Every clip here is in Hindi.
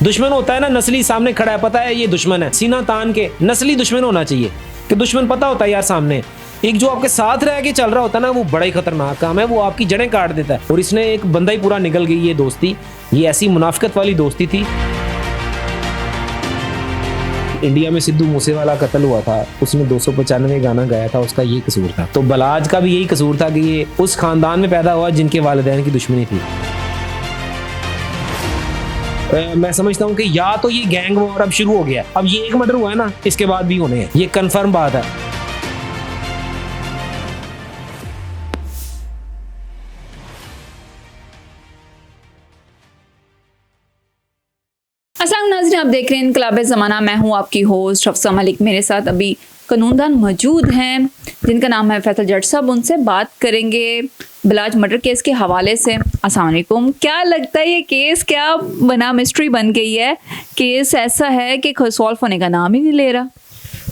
दुश्मन होता है ना नस्ली, सामने खड़ा है, पता है ये दुश्मन है, सीना तान के नस्ली दुश्मन होना चाहिए कि दुश्मन पता होता है यार सामने। एक जो आपके साथ रह के चल रहा होता है ना, वो बड़ा ही खतरनाक काम है, वो आपकी जड़ें काट देता है। और इसने एक बंदा ही पूरा निकल गई ये दोस्ती, ये ऐसी मुनाफिकत वाली दोस्ती थी। इंडिया में सिद्धू मूसेवाला कत्ल हुआ था, उसने 295 गाना गाया था, उसका ये कसूर था। तो बलाज का भी यही कसूर था कि ये उस खानदान में पैदा हुआ जिनके वालिदैन की दुश्मनी थी। मैं समझता हूँ कि या तो ये गैंग वॉर अब शुरू हो गया, अब ये एक मर्डर हुआ है ना, इसके बाद भी होने हैं, ये कंफर्म बात है। अस्सलाम नाज़रीन, आप देख रहे हैं इनकलाब ज़माना। मैं हूं आपकी होस्ट हफ्सा मलिक। मेरे साथ अभी कानूनदान मौजूद हैं जिनका नाम है फैसल जट साहब। उनसे बात करेंगे बलाज मर्डर केस के हवाले से। अस्सलाम वालेकुम। क्या लगता है ये केस क्या बना, मिस्ट्री बन गई है? केस ऐसा है कि सॉल्व होने का नाम ही नहीं ले रहा।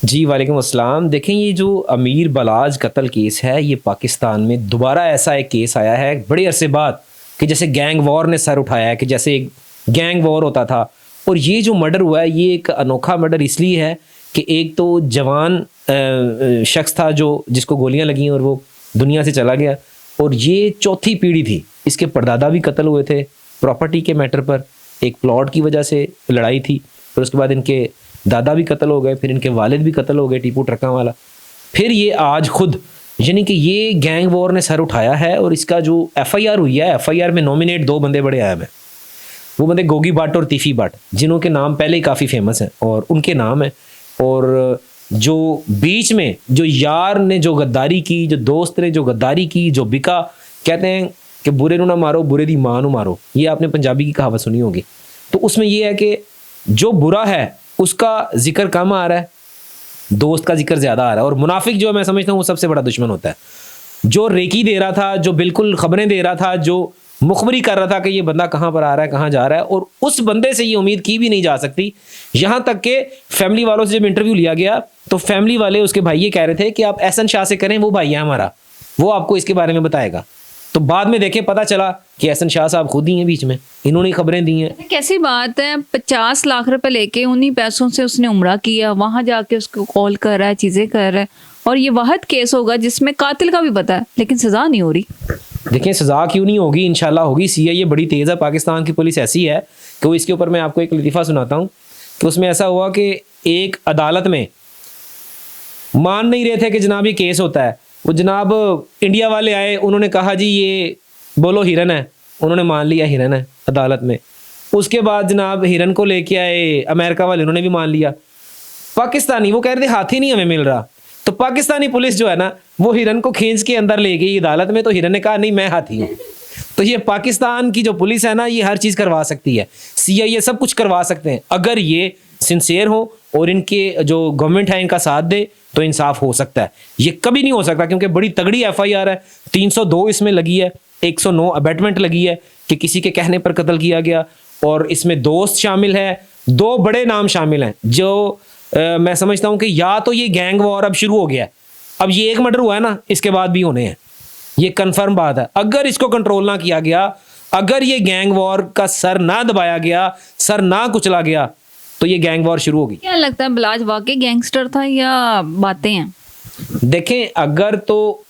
जी वालेकुम अस्सलाम। देखें, ये जो अमीर बलाज कत्ल केस है, ये पाकिस्तान में दोबारा ऐसा एक केस आया है बड़े अरसे बाद कि जैसे गैंग वॉर ने सर उठाया है, कि जैसे एक गैंग वॉर होता था। और ये जो मर्डर हुआ है, ये एक अनोखा मर्डर इसलिए है कि एक तो जवान शख्स था जो जिसको गोलियां लगी और वो दुनिया से चला गया, और ये चौथी पीढ़ी थी। इसके परदादा भी कत्ल हुए थे प्रॉपर्टी के मैटर पर, एक प्लॉट की वजह से लड़ाई थी, फिर उसके बाद इनके दादा भी कत्ल हो गए, फिर इनके वालिद भी कत्ल हो गए, टीपू ट्रका वाला। फिर ये आज खुद, यानी कि ये गैंग वॉर ने सर उठाया है। और इसका जो FIR हुई है, FIR में नॉमिनेट 2 बंदे बड़े अहम हैं। वो बंदे गोगी भट्ट और तीफी भट्ट, जिन्हों के नाम पहले ही काफ़ी फेमस हैं और उनके नाम है। और जो बीच में जो यार ने जो गद्दारी की, जो दोस्त ने जो गद्दारी की, जो बिका, कहते हैं कि बुरे ना मारो, बुरे दी मां नू मारो। ये आपने पंजाबी की कहावत सुनी होगी। तो उसमें ये है कि जो बुरा है उसका जिक्र कम आ रहा है, दोस्त का जिक्र ज़्यादा आ रहा है। और मुनाफिक जो है, मैं समझता हूँ वो सबसे बड़ा दुश्मन होता है। जो रेकी दे रहा था, जो बिल्कुल खबरें दे रहा था, जो मुखबरी कर रहा था कि ये बंदा कहाँ पर आ रहा है, कहाँ जा रहा है, और उस बंदे से ये उम्मीद की भी नहीं जा सकती। यहाँ तक कि फैमिली वालों से जब इंटरव्यू लिया गया तो फैमिली वाले, उसके भाई, ये कह रहे थे कि आप एहसन शाह से करें, वो भाई है हमारा, वो आपको इसके बारे में बताएगा। तो बाद में देखें, पता चला कि एहसन शाह साहब खुद ही हैं बीच में, इन्होंने खबरें दी हैं। कैसी बात है, 50 लाख रुपए लेके उन्हीं पैसों से उसने उम्रा किया, वहां जाके उसको कॉल कर रहा है, चीजें कर रहा है, और ये वाहद केस होगा जिसमें कातिल का भी पता है लेकिन सजा नहीं हो रही। देखें, सज़ा क्यों नहीं होगी, इंशाल्लाह होगी। CIA बड़ी तेज़ है, पाकिस्तान की पुलिस ऐसी है कि वो, इसके ऊपर मैं आपको एक लतीफ़ा सुनाता हूँ कि उसमें ऐसा हुआ कि एक अदालत में मान नहीं रहे थे कि जनाब ये केस होता है। वो जनाब इंडिया वाले आए, उन्होंने कहा जी ये बोलो हिरन है, उन्होंने मान लिया हिरन है अदालत में। उसके बाद जनाब हिरन को लेके आए अमेरिका वाले, उन्होंने भी मान लिया। पाकिस्तानी वो कह रहे थे हाथी नहीं हमें मिल रहा, तो पाकिस्तानी पुलिस जो है ना, वो हिरन को खींच के अंदर ले गई अदालत में, तो हिरन ने कहा नहीं मैं हाथी हूँ। तो ये पाकिस्तान की जो पुलिस है ना, ये हर चीज़ करवा सकती है, CIA सब कुछ करवा सकते हैं अगर ये सिंसियर हो और इनके जो गवर्नमेंट है इनका साथ दे, तो इंसाफ हो सकता है। ये कभी नहीं हो सकता क्योंकि बड़ी तगड़ी FIR है, 302 इसमें लगी है, 109 अबैटमेंट लगी है कि किसी के कहने पर कत्ल किया गया, और इसमें दोस्त शामिल है, 2 बड़े नाम शामिल हैं। जो मैं समझता हूँ कि या तो ये गैंग वॉर अब शुरू हो गया है, अब ये एक मर्डर हुआ है ना, इसके बाद भी होने हैं, ये कंफर्म बात है। अगर इसको कंट्रोल ना किया गया, अगर ये गैंग वॉर का सर ना दबाया गया, सर ना कुचला गया, तो ये गैंग वॉर शुरू होगी। क्या लगता है बलाज वाकई गैंगस्टर था या बातें हैं? देखें, अगर तो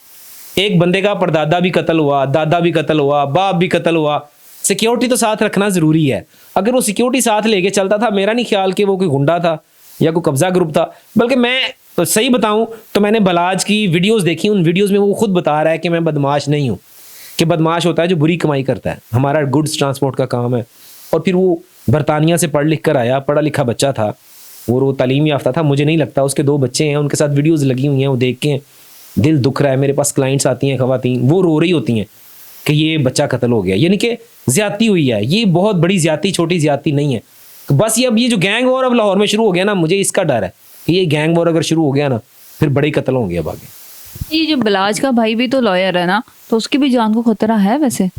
एक बंदे का परदादा भी कत्ल हुआ, दादा भी कत्ल हुआ, बाप भी कत्ल हुआ, सिक्योरिटी तो साथ रखना ज़रूरी है। अगर वो सिक्योरिटी साथ लेके चलता था, मेरा नहीं ख्याल कि वो कोई गुंडा था या कोई कब्जा ग्रुप था। बल्कि मैं सही बताऊं तो मैंने बलाज की वीडियोस देखी, उन वीडियोस में वो खुद बता रहा है कि मैं बदमाश नहीं हूं, कि बदमाश होता है जो बुरी कमाई करता है, हमारा गुड्स ट्रांसपोर्ट का काम है। और फिर वो बरतानिया से पढ़ लिख कर आया, पढ़ा लिखा बच्चा था, वो तालीम याफ्ता था। मुझे नहीं लगता, उसके 2 बच्चे हैं, उनके साथ वीडियोज़ लगी हुई हैं, वो देख के दिल दुख रहा है। मेरे पास क्लाइंट्स आती हैं, ख़वातीन, वो रो रही होती हैं कि ये बच्चा कत्ल हो गया, यानी कि ज़्यादती हुई है। ये बहुत बड़ी ज़्यादती, छोटी ज़्यादती नहीं है। बस ये अब ये जो गैंग वॉर अब लाहौर में शुरू हो गया ना, मुझे इसका डर है कि ये गैंग वॉर अगर शुरू हो गया ना, फिर बड़े कत्ल होंगे अब आगे। ये जो बलाज का भाई भी तो लॉयर है ना, तो उसकी भी जान को खतरा है वैसे।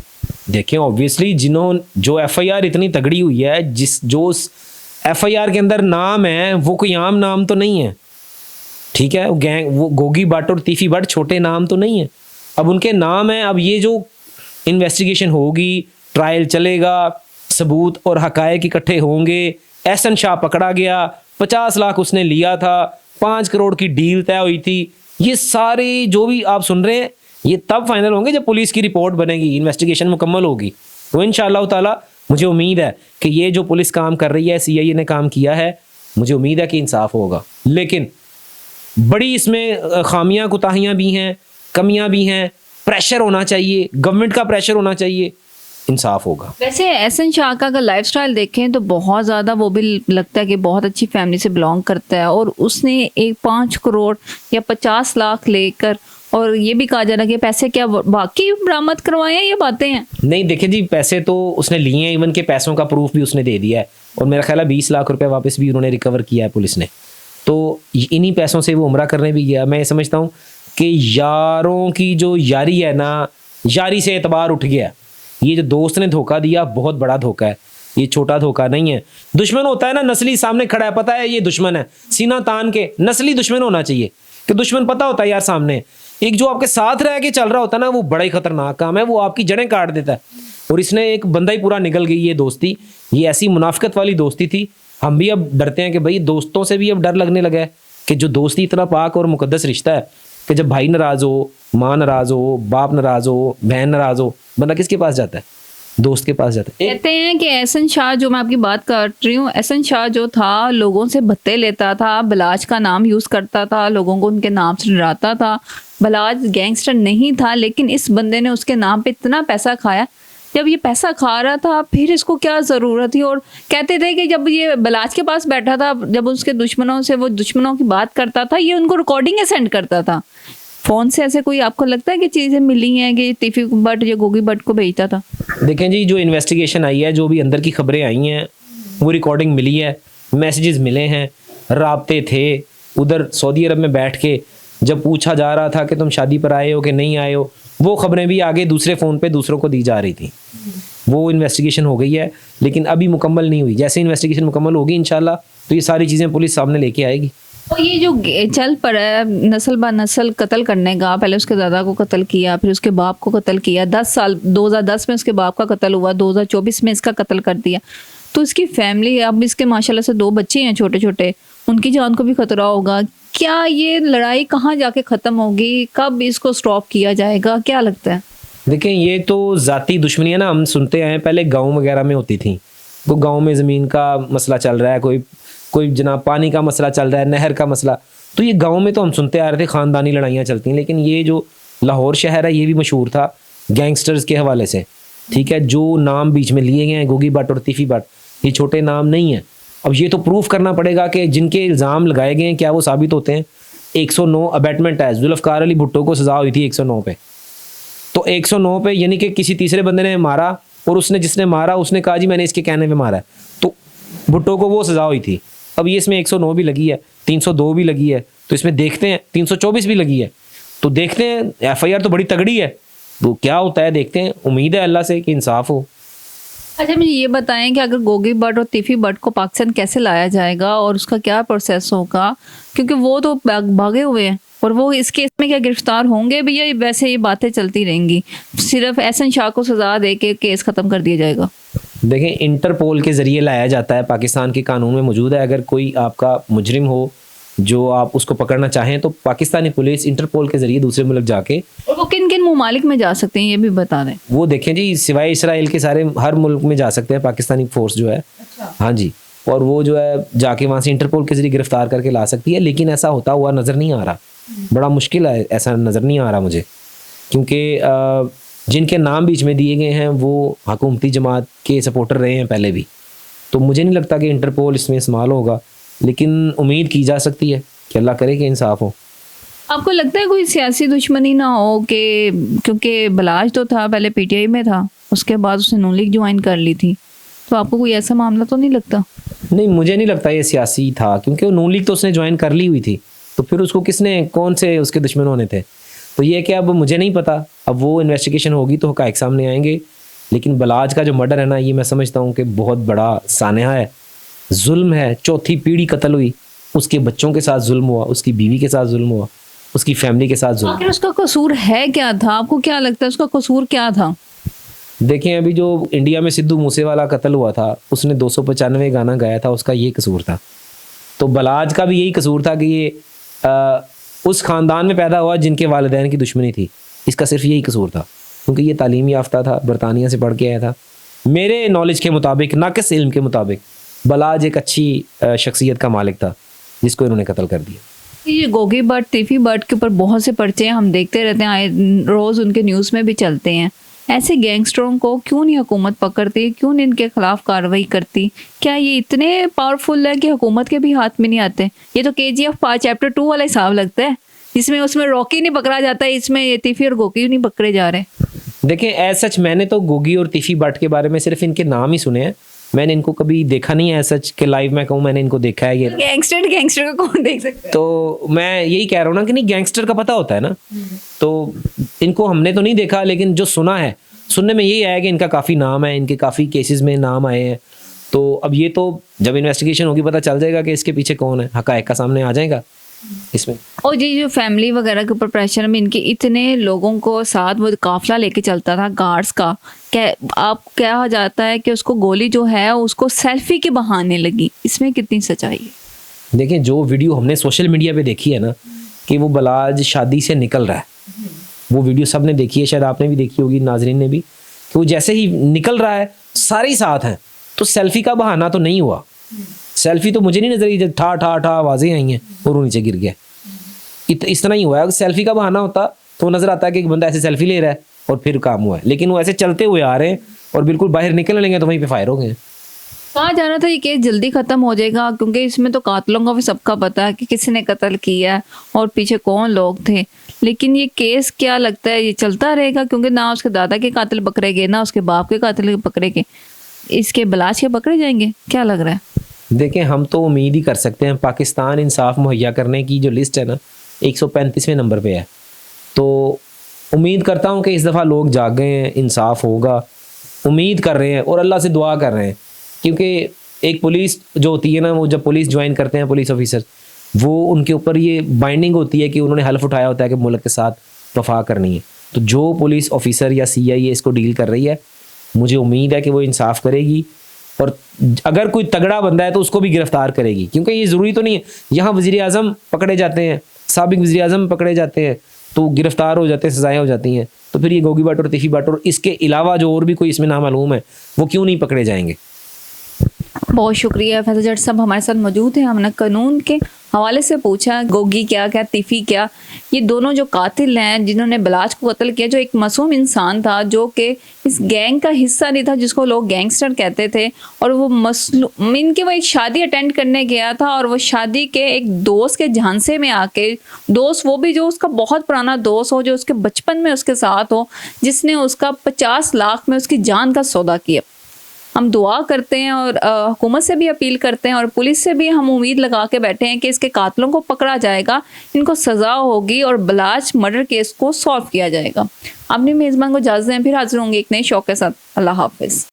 देखें, ऑब्वियसली जो FIR इतनी तगड़ी हुई है, जो FIR के अंदर नाम है वो कोई आम नाम तो नहीं है, ठीक है। वो गोगी भट्ट और तीफी भट्ट छोटे नाम तो नहीं है, अब उनके नाम है। अब ये जो इन्वेस्टिगेशन होगी, ट्रायल चलेगा, सबूत और हकायक इकट्ठे होंगे। एहसन शाह पकड़ा गया, 50 लाख उसने लिया था, 5 करोड़ की डील तय हुई थी। ये सारे जो भी आप सुन रहे हैं ये तब फाइनल होंगे जब पुलिस की रिपोर्ट बनेगी, इन्वेस्टिगेशन मुकम्मल होगी। तो इंशाअल्लाह ताला मुझे उम्मीद है कि ये जो पुलिस काम कर रही है, सीआईए ने काम किया है, मुझे उम्मीद है कि इंसाफ होगा। लेकिन बड़ी इसमें खामियां कोताहियां भी हैं, कमियां भी हैं, प्रेशर होना चाहिए, गवर्नमेंट का प्रेशर होना चाहिए, इंसाफ होगा। वैसे एहसन शाह का अगर लाइफस्टाइल देखें तो बहुत ज़्यादा, वो भी लगता है कि बहुत अच्छी फैमिली से बिलोंग करता है, और उसने एक 5 करोड़ या 50 लाख लेकर, और ये भी कहा जा रहा है कि पैसे क्या बाकी बरामद करवाए हैं, ये बातें हैं। नहीं देखिए जी, पैसे तो उसने लिए हैं, इवन के पैसों का प्रूफ भी उसने दे दिया है, और मेरा ख्याल है 20 लाख रुपए वापस भी उन्होंने रिकवर किया है पुलिस ने। तो इन्हीं पैसों से वो उम्रा करने भी गया। मैं ये समझता हूँ कि यारों की जो यारी है ना, यारी से एतबार उठ गया। ये जो दोस्त ने धोखा दिया बहुत बड़ा धोखा है, ये छोटा धोखा नहीं है। दुश्मन होता है ना, नस्ली सामने खड़ा है, पता है ये दुश्मन है, सीना तान के नस्ली दुश्मन होना चाहिए कि दुश्मन पता होता है यार सामने। एक जो आपके साथ रह के चल रहा होता है ना, वो बड़ा ही खतरनाक काम है, वो आपकी जड़ें काट देता है। और इसने एक बंदा ही पूरा निकल गई ये दोस्ती, ये ऐसी मुनाफिकत वाली दोस्ती थी। हम भी अब डरते हैं कि भाई दोस्तों से भी अब डर लगने लगा है कि जो दोस्ती इतना पाक और मुकद्दस रिश्ता है कि जब भाई नाराज हो, माँ नाराज हो, बाप नाराज हो, बहन नाराज हो, बंदा किसके पास जाता है? दोस्त के पास जाता है। कहते हैं कि एहसन शाह, जो मैं आपकी बात कर रही हूँ, एहसन शाह जो था लोगों से भत्ते लेता था, बलाज का नाम यूज़ करता था, लोगों को उनके नाम से डराता था। बलाज गैंगस्टर नहीं था, लेकिन इस बंदे ने उसके नाम पे इतना पैसा खाया। जब ये पैसा खा रहा था फिर इसको क्या ज़रूरत थी? और कहते थे कि जब ये बलाज के पास बैठा था, जब उसके दुश्मनों से वो दुश्मनों की बात करता था, ये उनको रिकॉर्डिंग सेंड करता था फ़ोन से। ऐसे कोई आपको लगता है कि चीज़ें मिली हैं कि तीफी भट्ट या गोगी भट्ट को भेजता था? देखें जी, जो इन्वेस्टिगेशन आई है, जो भी अंदर की खबरें आई हैं, वो रिकॉर्डिंग मिली है, मैसेजेस मिले हैं, राब्ते थे। उधर सऊदी अरब में बैठ के जब पूछा जा रहा था कि तुम शादी पर आए हो कि नहीं आए हो, वो खबरें भी आगे दूसरे फ़ोन पे दूसरों को दी जा रही थी। वो इन्वेस्टिगेशन हो गई है, लेकिन अभी मुकम्मल नहीं हुई। जैसे इन्वेस्टिगेशन मुकम्मल होगी इंशाल्लाह तो ये सारी चीज़ें पुलिस सामने लेके आएगी। और ये जो चल पड़ा है नस्ल ब नस्ल कत्ल करने का, पहले उसके दादा को कत्ल किया, फिर उसके बाप को कत्ल किया, 10 साल 2010 में उसके बाप का कत्ल हुआ, 2024 में इसका कत्ल कर दिया। तो इसकी फैमिली, अब इसके माशाल्लाह से 2 बच्चे हैं छोटे छोटे, उनकी जान को भी खतरा होगा। क्या ये लड़ाई कहाँ जाके ख़त्म होगी? कब इसको स्टॉप किया जाएगा? क्या लगता है? देखें, ये तो ज़ाती दुश्मनी है ना, हम सुनते हैं पहले गाँव वगैरह में होती थी। वो गाँव में ज़मीन का मसला चल रहा है, कोई जनाब पानी का मसला चल रहा है, नहर का मसला, तो ये गांव में तो हम सुनते आ रहे थे ख़ानदानी लड़ाइयाँ चलती हैं। लेकिन ये जो लाहौर शहर है ये भी मशहूर था गैंगस्टर्स के हवाले से, ठीक है। जो नाम बीच में लिए गए हैं गोगी भट्ट और तीफी भट्ट, ये छोटे नाम नहीं हैं। अब ये तो प्रूफ करना पड़ेगा कि जिनके इल्ज़ाम लगाए गए हैं क्या वो साबित होते हैं। 109 अबैटमेंट है, जुल्फ़कार अली भुट्टो को सज़ा हुई थी 109 पे, तो 109 पे यानी कि किसी तीसरे बंदे ने मारा और उसने जिसने मारा उसने कहा जी मैंने इसके कहने में मारा है, तो भुट्टो को वो सज़ा हुई थी। अब ये इसमें 109 भी लगी है, 302 भी लगी है, तो इसमें देखते हैं 324 भी लगी है, तो देखते हैं। FIR तो बड़ी तगड़ी है, तो क्या होता है देखते हैं। उम्मीद है अल्लाह से कि इंसाफ हो। अच्छा, मुझे ये बताएं कि अगर गोगी भट्ट और तीफी भट्ट को पाकिस्तान कैसे लाया जाएगा और उसका क्या प्रोसेस होगा? क्योंकि वो तो भागे हुए हैं, और वो इस केस में क्या गिरफ्तार होंगे भैया? वैसे ये बातें चलती रहेंगी, सिर्फ एहसन शाह को सज़ा दे के केस ख़त्म कर दिया जाएगा? देखें, इंटरपोल के ज़रिए लाया जाता है, पाकिस्तान के कानून में मौजूद है। अगर कोई आपका मुजरिम हो जो आप उसको पकड़ना चाहें तो पाकिस्तानी पुलिस इंटरपोल के ज़रिए दूसरे मुल्क जाके, और वो किन किन ममालिक में जा सकते हैं ये भी बता दें। वो देखें जी, सिवाय इसराइल के सारे हर मुल्क में जा सकते हैं पाकिस्तानी फोर्स जो है। अच्छा। हाँ जी, और वो जो है जाके वहाँ से इंटरपोल के ज़रिए गिरफ्तार करके ला सकती है। लेकिन ऐसा होता हुआ नज़र नहीं आ रहा, बड़ा मुश्किल है, ऐसा नज़र नहीं आ रहा मुझे, क्योंकि जिनके नाम बीच में दिए गए हैं वो हुकूमती जमात के सपोर्टर रहे हैं पहले भी, तो मुझे नहीं लगता कि इंटरपोल इसमें इस्तेमाल होगा। लेकिन उम्मीद की जा सकती है कि अल्लाह करे कि इंसाफ हो। आपको लगता है कोई सियासी दुश्मनी ना हो कि, क्योंकि बलाज तो था पहले PTI में था, उसके बाद उसने नून लीग ज्वाइन कर ली थी, तो आपको कोई ऐसा मामला तो नहीं लगता? नहीं, मुझे नहीं लगता ये सियासी था, क्योंकि वो नून लीग तो उसने ज्वाइन कर ली हुई थी, तो फिर उसको किसने, कौन से उसके दुश्मन होने थे? तो ये कि अब मुझे नहीं पता, अब वो इन्वेस्टिगेशन होगी तो हक़ाइक़ सामने आएंगे। लेकिन बलाज का जो मर्डर है ना, ये मैं समझता हूँ कि बहुत बड़ा सानहा है, जुल्म है। 4थी पीढ़ी कत्ल हुई, उसके बच्चों के साथ जुल्म हुआ, उसकी बीवी के साथ जुल्म हुआ, उसकी फैमिली के साथ जुल्म। आखिर उसका कसूर है क्या था? आपको क्या लगता है उसका कसूर क्या था? देखें अभी जो इंडिया में सिद्धू मूसेवाला कत्ल हुआ था, उसने 295 गाना गाया था, उसका ये कसूर था। तो बलाज का भी यही कसूर था कि ये उस ख़ानदान में पैदा हुआ जिनके वालिदैन की दुश्मनी थी। इसका सिर्फ यही कसूर था क्योंकि ये तालीम याफ्ता था, बरतानिया से पढ़ के आया था। मेरे नॉलेज के मुताबिक, नाक़िस इल्म के मुताबिक, बलाज एक अच्छी शख्सियत का मालिक था जिसको इन्होंने कत्ल कर दिया। ये गोगी भट्ट, तीफी भट्ट के ऊपर बहुत से पर्चे हैं, हम देखते रहते हैं, आए रोज़ उनके न्यूज़ में भी चलते हैं। ऐसे गैंगस्टरों को क्यों नहीं हुकूमत पकड़ती, क्यों नहीं इनके खिलाफ कार्रवाई करती? क्या ये इतने पावरफुल है कि हुकूमत के भी हाथ में नहीं आते? ये तो KGF चैप्टर 2 वाला हिसाब लगता है, जिसमें उसमें रॉकी नहीं पकड़ा जाता है, इसमें ये तीफी और गोगी नहीं पकड़े जा रहे। देखें एज सच मैंने तो गोगी और तीफी भट्ट के बारे में सिर्फ इनके नाम ही सुने हैं, मैंने इनको कभी देखा नहीं है सच के लाइव में कहूँ मैंने इनको देखा है। ये गैंगस्टर को कौन देख सकता है? तो मैं यही कह रहा हूँ ना कि नहीं, गैंगस्टर का पता होता है ना, तो इनको हमने तो नहीं देखा, लेकिन जो सुना है, सुनने में यही आया कि इनका काफ़ी नाम है, इनके काफ़ी केसेस में नाम आए हैं। तो अब ये तो जब इन्वेस्टिगेशन होगी पता चल जाएगा कि इसके पीछे कौन है, हक़ाइक़ का सामने आ जाएगा इसमें। और ये जो फैमिली वगैरह के ऊपर प्रेशर में इनके इतने लोगों को साथ, वो काफिला लेके चलता था गार्ड्स का, आप कहा जाता है कि उसको गोली जो है उसको सेल्फी के बहाने लगी, इसमें कितनी सच्चाई है? देखिए जो वीडियो हमने सोशल मीडिया पे देखी है ना कि वो बलाज शादी से निकल रहा है, वो वीडियो सब ने देखी है, शायद आपने भी देखी होगी, नाजरीन ने भी, कि वो जैसे ही निकल रहा है सारे ही साथ हैं, तो सेल्फी का बहाना तो नहीं हुआ। सेल्फी तो मुझे नहीं नजर आई, जब ठा ठा ठा आवाज़ें आई हैं और वो नीचे गिर गया, इस तरह ही हुआ है। अगर सेल्फी का बहाना होता तो नजर आता है कि एक बंदा ऐसे सेल्फी ले रहा है और फिर काम हुआ है, लेकिन वो ऐसे चलते हुए आ रहे हैं और बिल्कुल बाहर निकल लेंगे तो वहीं पे फायर हो गए। कहा जा रहा था ये केस जल्दी खत्म हो जाएगा क्योंकि इसमें तो कातिलों का भी सबका पता है कि किसने कत्ल किया और पीछे कौन लोग थे, लेकिन ये केस क्या लगता है ये चलता रहेगा? क्योंकि ना उसके दादा के कातिल पकड़े गए, ना उसके बाप के कातिल पकड़े गए, इसके बलाज के पकड़े जाएंगे, क्या लग रहा है? देखें हम तो उम्मीद ही कर सकते हैं, पाकिस्तान इंसाफ मुहैया करने की जो लिस्ट है ना 135वें नंबर पे है, तो उम्मीद करता हूँ कि इस दफ़ा लोग जाग गए हैं, इंसाफ होगा, उम्मीद कर रहे हैं और अल्लाह से दुआ कर रहे हैं। क्योंकि एक पुलिस जो होती है ना, वो जब पुलिस ज्वाइन करते हैं पुलिस ऑफिसर, वो उनके ऊपर ये बाइंडिंग होती है कि उन्होंने हल्फ उठाया होता है कि मुल्क के साथ वफा करनी है। तो जो पुलिस ऑफिसर या CIA इसको डील कर रही है, मुझे उम्मीद है कि वो इंसाफ करेगी और अगर कोई तगड़ा बंदा है तो उसको भी गिरफ्तार करेगी। क्योंकि ये ज़रूरी तो नहीं है, यहाँ वज़ीर आज़म पकड़े जाते हैं, साबिक वज़ीर आज़म पकड़े जाते हैं तो गिरफ्तार हो जाते हैं, सजाएं हो जाती हैं, तो फिर ये गोगी भट्ट और तीफी भट्ट और इसके अलावा जो और भी कोई इसमें नामालूम है वो क्यों नहीं पकड़े जाएंगे? बहुत शुक्रिया फैसल जट साहब हमारे साथ मौजूद हैं। हमने कानून के हवाले से पूछा गोगी क्या क्या तीफी क्या, ये दोनों जो कातिल हैं जिन्होंने बलाज को कत्ल किया, जो एक मासूम इंसान था जो कि इस गैंग का हिस्सा नहीं था जिसको लोग गैंगस्टर कहते थे, और वो इनके वो एक शादी अटेंड करने गया था और वो शादी के एक दोस्त के झांसे में आके, दोस्त वो भी जो उसका बहुत पुराना दोस्त हो, जो उसके बचपन में उसके साथ हो, जिसने उसका 50 लाख में उसकी जान का सौदा किया। हम दुआ करते हैं और हुकूमत से भी अपील करते हैं और पुलिस से भी हम उम्मीद लगा के बैठे हैं कि इसके कातिलों को पकड़ा जाएगा, इनको सज़ा होगी और बलाज मर्डर केस को सॉल्व किया जाएगा। अपनी मेज़बान को इजाज़त दें, फिर हाजिर होंगे एक नए शौक के साथ। अल्लाह हाफिज़।